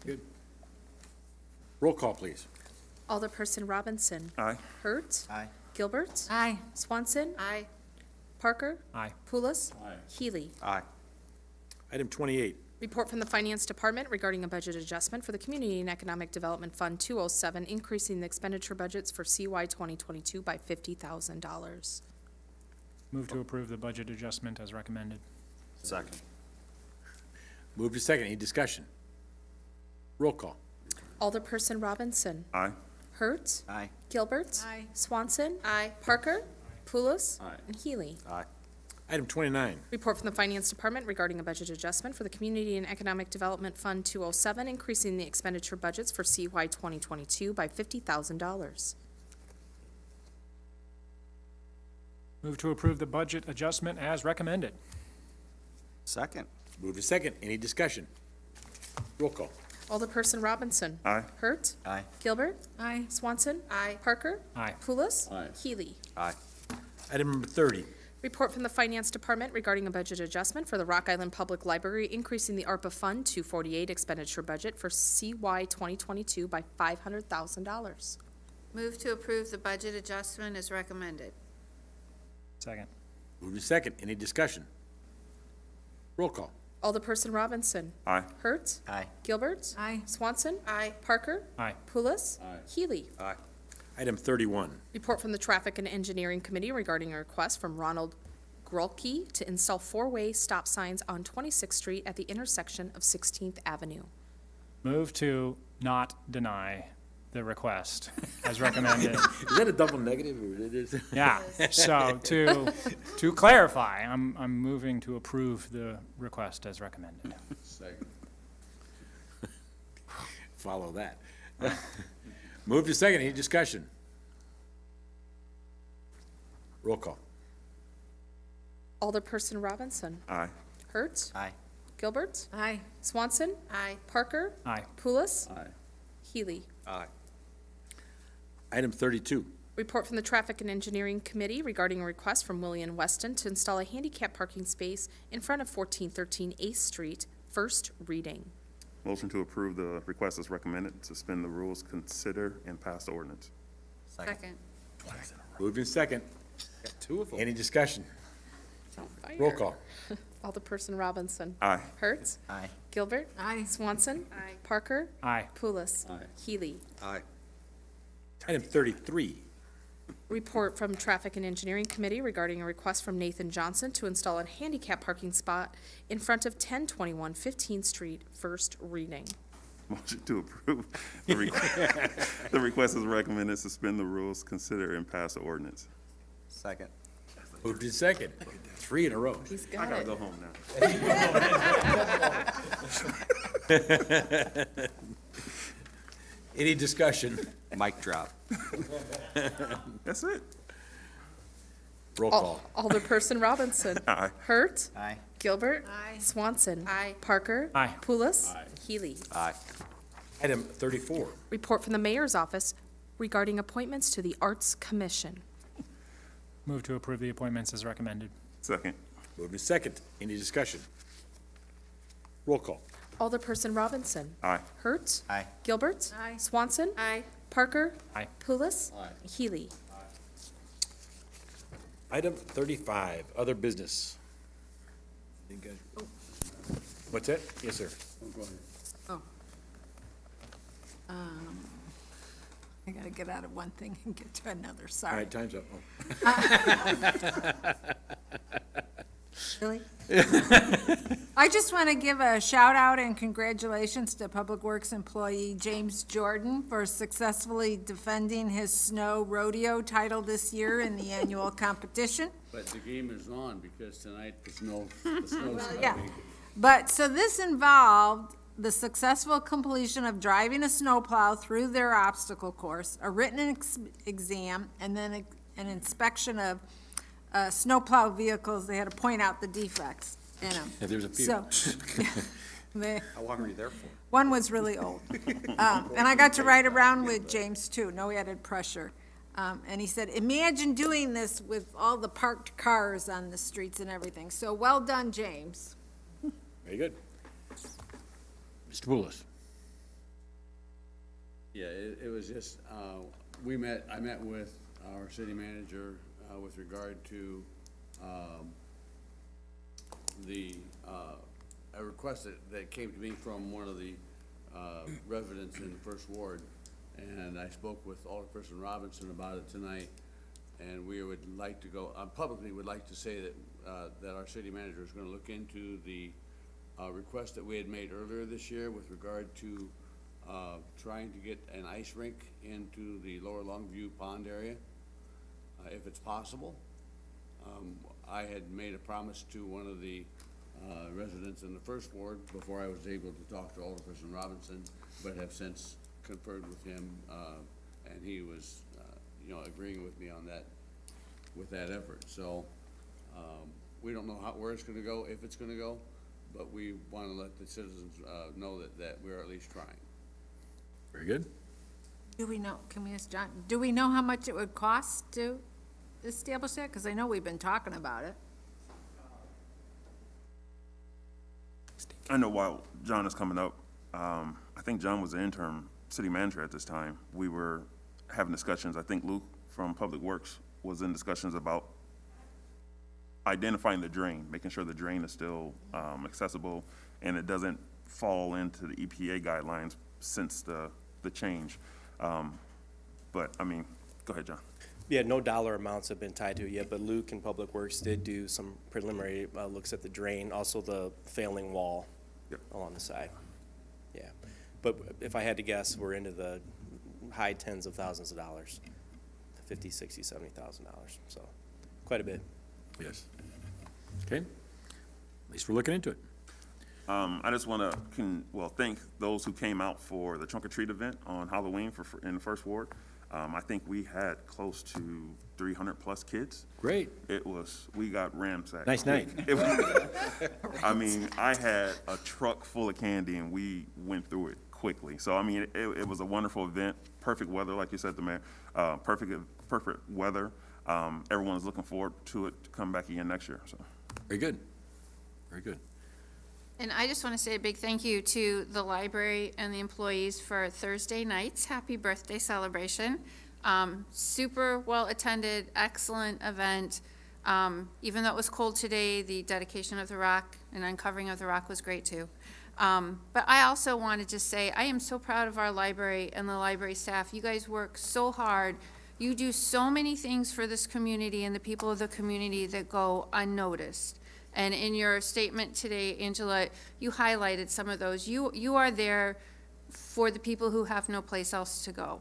Good. Roll call, please. Alderperson Robinson. Aye. Hurt. Aye. Gilbert. Aye. Swanson. Aye. Parker. Aye. Pulis. Aye. Healy. Aye. Item 28, Report from the Finance Department regarding a budget adjustment for the Community and Economic Development Fund 207, increasing the expenditure budgets for CY 2022 by $50,000. Move to approve the budget adjustment as recommended. Second. move to second. Any discussion? Roll call. Alderperson Robinson. Aye. Hurt. Aye. Gilbert. Aye. Swanson. Aye. Parker. Pulis. Aye. And Healy. Aye. Item 29, Report from the Finance Department regarding a budget adjustment for the Community and Economic Development Fund 207, increasing the expenditure budgets for CY 2022 by $50,000. Move to approve the budget adjustment as recommended. Second. move to second. Any discussion? Roll call. Alderperson Robinson. Aye. Hurt. Aye. Gilbert. Aye. Swanson. Aye. Parker. Aye. Pulis. Aye. Healy. Aye. Item number 30, Report from the Finance Department regarding a budget adjustment for the Rock Island Public Library, increasing the ARPA Fund 248 expenditure budget for CY 2022 by $500,000. Move to approve the budget adjustment as recommended. Second. move to second. Any discussion? Roll call. Alderperson Robinson. Aye. Hurt. Aye. Gilbert. Aye. Swanson. Aye. Parker. Aye. Pulis. Aye. Healy. Aye. Item 31, Report from the Traffic and Engineering Committee regarding a request from Ronald Grolke to install four-way stop signs on 26th Street at the intersection of 16th Avenue. Move to not deny the request as recommended. is that a double negative? Or it is? Yeah, so to clarify, I'm moving to approve the request as recommended. Second. Follow that. Move to second. Any discussion? Roll call. Alderperson Robinson. Aye. Hurt. Aye. Gilbert. Aye. Swanson. Aye. Parker. Aye. Pulis. Aye. Healy. Aye. Item 32, Report from the Traffic and Engineering Committee regarding a request from William Weston to install a handicap parking space in front of 1413 8th Street, first reading. Motion to approve the request is recommended, suspend the rules, consider, and pass the ordinance. Second. moved in second. Got two of them. Any discussion? Roll call. Alderperson Robinson. Aye. Hurt. Aye. Gilbert. Aye. Swanson. Aye. Parker. Aye. Pulis. Aye. Healy. Aye. Item 33, Report from Traffic and Engineering Committee regarding a request from Nathan Johnson to install a handicap parking spot in front of 1021 15th Street, first reading. Motion to approve the the request is recommended, suspend the rules, consider, and pass the ordinance. Second. moved in second. 3 in a row. He's I got gotta it. go home now. Any discussion? Mic drop. That's it. Roll call. Alderperson Robinson. Aye. Hurt. Aye. Gilbert. Aye. Swanson. Aye. Parker. Aye. Pulis. Aye. Healy. Aye. Item 34, Report from the Mayor's Office regarding appointments to the Arts Commission. Move to approve the appointments as recommended. Second. moved in second. Any discussion? Roll call. Alderperson Robinson. Aye. Hurt. Aye. Gilbert. Aye. Swanson. Aye. Parker. Aye. Pulis. Aye. Healy. Item 35, other business. What's that? Yes, sir. Oh, go ahead. I gotta get out of one thing and get to another, All sorry. right, time's up. Really? I just want to give a shout out and congratulations to Public Works employee James Jordan for successfully defending his snow rodeo title this year in the annual competition. But the game is on because tonight the snow's Yeah. coming. But, so this involved the successful completion of driving a snowplow through their obstacle course, a written exam, and then an inspection of snowplow vehicles, they had to point out the defects in them. Yeah, there's a few. So, How long were you there for? one was really old. And I got to ride around with James too, no added pressure. And he said, imagine doing this with all the parked cars on the streets and everything. So well done, James. Very good. Mr. Poulos. Yeah, it was just, I met with our city manager, with regard to, a request that came to me from one of the, residents in the First Ward. And I spoke with Alderperson Robinson about it tonight, and we would like to go, publicly would like to say that our city manager is gonna look into the, request that we had made earlier this year with regard to, trying to get an ice rink into the lower Longview Pond area, if it's possible. I had made a promise to one of the residents in the First Ward before I was able to talk to Alderperson Robinson, but have since conferred with him, and he was, agreeing with me on that, with that effort. So, we don't know where it's gonna go, if it's gonna go, but we wanna let the citizens, know that we're at least trying. Very good. Do we know, can we ask John, do we know how much it would cost to establish that? Because I know we've been talking about it. I know while John is coming up, I think John was the interim city manager at this time. We were having discussions, I think Luke from Public Works was in discussions about identifying the drain, making sure the drain is still accessible and it doesn't fall into the EPA guidelines since the change. But, I mean, go ahead, John. Yeah, no dollar amounts have been tied to it yet, but Luke and Public Works did do some preliminary looks at the drain, also the failing wall along the side. Yeah, but if I had to guess, we're into the high tens of thousands of dollars, $50,000, $60,000, $70,000, so quite a bit. Yes. Okay. At least we're looking into it. I just want to, thank those who came out for the trunk or treat event on Halloween in the First Ward. I think we had close to 300 plus kids. Great. We got ransacked. Nice night. I mean, I had a truck full of candy and we went through it quickly. So, I mean, it was a wonderful event, perfect weather, like you said, the mayor, perfect weather. Everyone is looking forward to it to come back again next year, so. Very good. Very good. And I just want to say a big thank you to the library and the employees for Thursday night's happy birthday celebration. Super well-attended, excellent event. Even though it was cold today, the dedication of the rock and uncovering of the rock was great too. But I also want to just say, I am so proud of our library and the library staff. You guys work so hard. You do so many things for this community and the people of the community that go unnoticed. And in your statement today, Angela, you highlighted some of those. You are there for the people who have no place else to go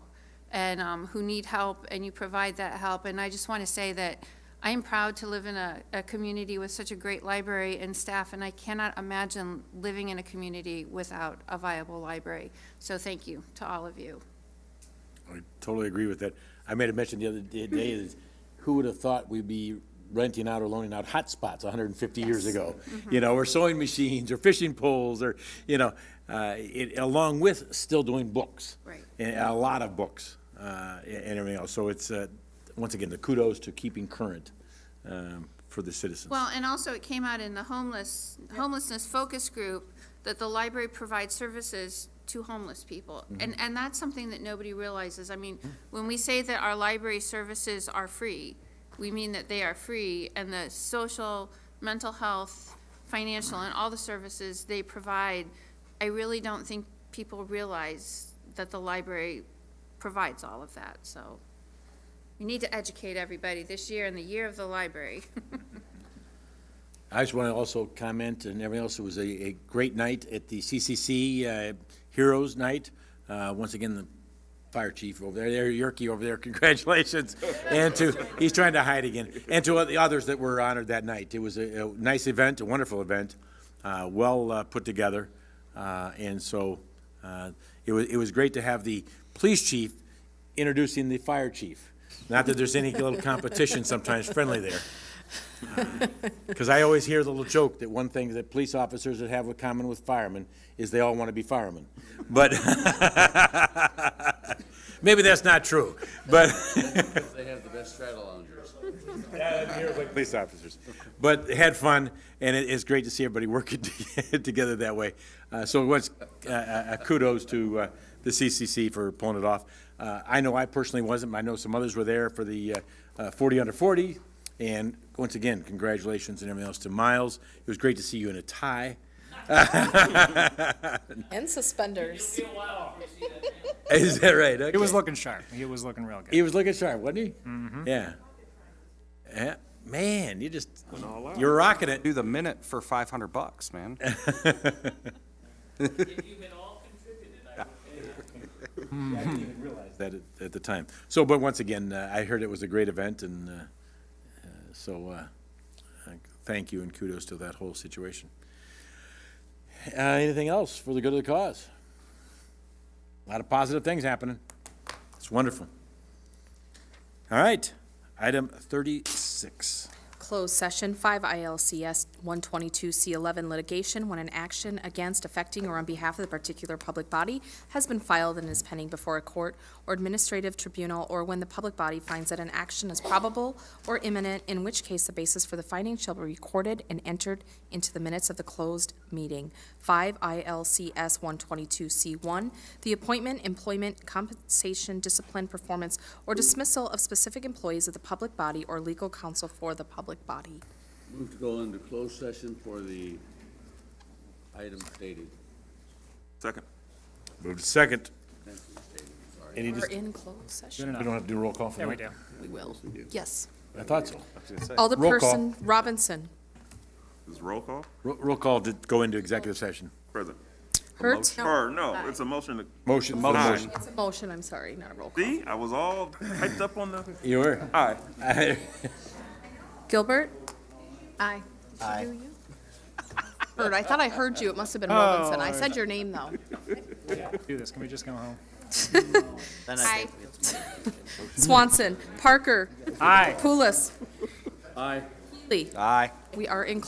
and who need help, and you provide that help. And I just want to say that I am proud to live in a community with such a great library and staff, and I cannot imagine living in a community without a viable library. So thank you to all of you. I totally agree with that. I made a mention the other day is who would have thought we'd be renting out or loaning out hotspots 150 years ago, or sewing machines or fishing poles or, along with still doing books. Right. And a lot of books and everything else. So it's, once again, the kudos to keeping current for the citizens. Well, and also it came out in the homelessness focus group that the library provides services to homeless people. And that's something that nobody realizes. I mean, when we say that our library services are free, we mean that they are free, and the social, mental health, financial, and all the services they provide, I really don't think people realize that the library provides all of that. So we need to educate everybody this year in the year of the library. I just want to also comment, and everything else, it was a great night at the CCC Heroes Night. Once again, the fire chief over there, Yerke over there, congratulations. And he's trying to hide again. And to the others that were honored that night. It was a nice event, a wonderful event, well put together. And so it was great to have the police chief introducing the fire chief. Not that there's any little competition sometimes friendly there. Because I always hear the little joke that one thing that police officers that have in common with firemen is they all want to be firemen. But maybe that's not true, but. They have the best straddle loungers. Police officers. But had fun, and it is great to see everybody working together that way. So once, kudos to the CCC for pulling it off. I know I personally wasn't, but I know some others were there for the 40 under 40. And once again, congratulations and everything else to Miles. It was great to see you in a tie. And suspenders. Is that right? He was looking sharp. He was looking real good. He was looking sharp, wasn't he? Mm-hmm. Yeah. Yeah. Man, you're rocking it. Do the minute for $500, man. I didn't even realize that at the time. So, but once again, I heard it was a great event, and thank you and kudos to that whole situation. Anything else for the good of the cause? A lot of positive things happening. It's wonderful. All right, item 36. Closed session, 5 ILCS 122C11 litigation when an action against, affecting, or on behalf of the particular public body has been filed and is pending before a court or administrative tribunal, or when the public body finds that an action is probable or imminent, in which case the basis for the finding shall be recorded and entered into the minutes of the closed meeting. 5 ILCS 122C1, the appointment, employment, compensation, discipline, performance, or dismissal of specific employees of the public body or legal counsel for the public body. Move to go into closed session for the item stated. Second. Move to second. Any We're in closed session. We don't have to do a roll call for Yeah, that? we do. We will. Yes. I thought so. Alderperson Robinson. Is roll call? Roll call to go into executive session. Present. Hertz? Or no, it's a motion to. Motion. Aye. It's a motion, I'm sorry, not a roll call. See, I was all hyped up on the. You were? Aye. Gilbert? Aye. Aye. Heard, I thought I heard you, it must have been Robinson. I said your name, though. Do this. Can we just go home? Then Swanson, Parker. Aye. Pulis. Aye. Healy. Aye. We are in